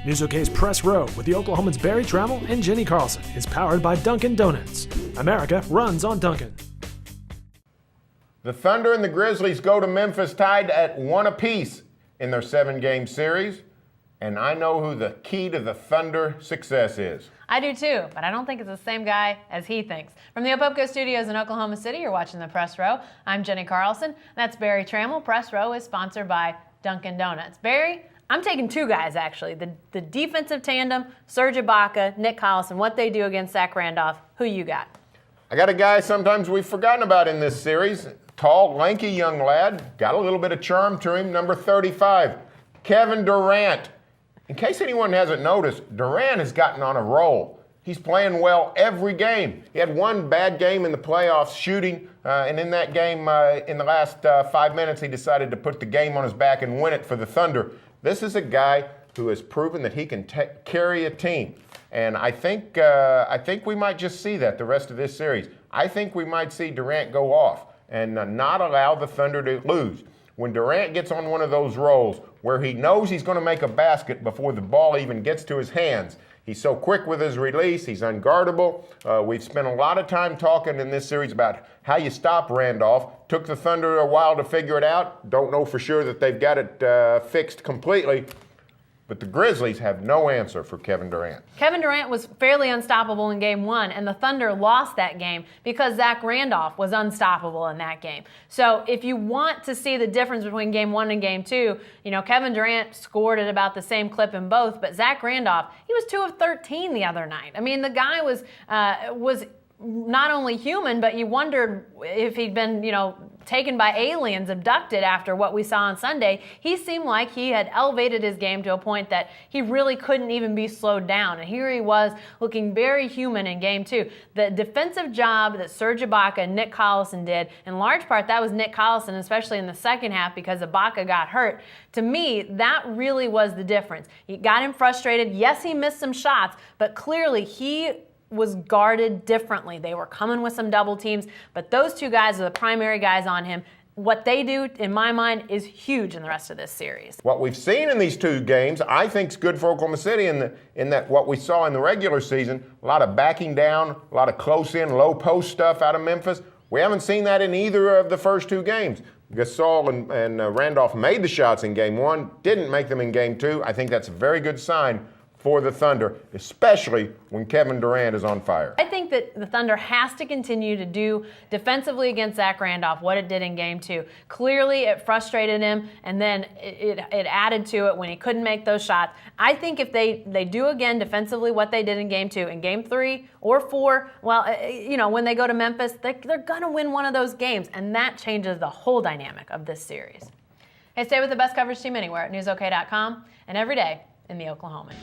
News OK's Press Row with the Oklahomans Barry Tramel and Jenni Carlson is powered by Dunkin' Donuts. America runs on Dunkin'. The Thunder and the Grizzlies go to Memphis tied at 1 apiece in their 7-game series. And I know who the key to the Thunder success is. I do too, but I don't think it's the same guy as he thinks. From the Opopco Studios in Oklahoma City, you're watching the Press Row. I'm Jenni Carlson. That's Barry Tramel. Press Row is sponsored by Dunkin' Donuts. Barry, I'm taking two guys, actually. The defensive tandem, Serge Ibaka, Nick Carlson, what they do against Zach Randolph. Who you got? I got a guy sometimes we've forgotten about in this series. Tall, lanky young lad. Got a little bit of charm to him. Number 35, Kevin Durant. In case anyone hasn't noticed, Durant has gotten on a roll. He's playing well every game. He had one bad game in the playoffs shooting, and in that game, in the last 5 minutes, he decided to put the game on his back and win it for the Thunder. This is a guy who has proven that he can carry a team. And I think we might just see that the rest of this series. I think we might see Durant go off and not allow the Thunder to lose. When Durant gets on one of those rolls where he knows he's going to make a basket before the ball even gets to his hands, he's so quick with his release, he's unguardable. We've spent a lot of time talking in this series about how you stop Randolph. Took the Thunder a while to figure it out. Don't know for sure that they've got it fixed completely. But the Grizzlies have no answer for Kevin Durant. Kevin Durant was fairly unstoppable in Game 1, and the Thunder lost that game because Zach Randolph was unstoppable in that game. So if you want to see the difference between Game 1 and Game 2, Kevin Durant scored at about the same clip in both, but Zach Randolph, he was 2 of 13 the other night. I mean, the guy was not only human, but you wondered if he'd been, taken by aliens, abducted after what we saw on Sunday. He seemed like he had elevated his game to a point that he really couldn't even be slowed down. And here he was looking very human in Game 2. The defensive job that Serge Ibaka and Nick Carlson did, in large part that was Nick Carlson, especially in the second half because Ibaka got hurt. To me, that really was the difference. He got him frustrated. Yes, he missed some shots, but clearly he was guarded differently. They were coming with some double teams, but those two guys are the primary guys on him. What they do, in my mind, is huge in the rest of this series. What we've seen in these two games, I think is good for Oklahoma City in that what we saw in the regular season, a lot of backing down, a lot of close-in, low-post stuff out of Memphis. We haven't seen that in either of the first two games. Gasol and Randolph made the shots in Game 1, didn't make them in Game 2. I think that's a very good sign for the Thunder, especially when Kevin Durant is on fire. I think that the Thunder has to continue to do defensively against Zach Randolph what it did in Game 2. Clearly, it frustrated him, and then it added to it when he couldn't make those shots. I think if they do again defensively what they did in Game 2, in Game 3 or 4, well, when they go to Memphis, they're going to win one of those games, and that changes the whole dynamic of this series. Hey, stay with the best coverage team anywhere at newsok.com and every day in the Oklahoman.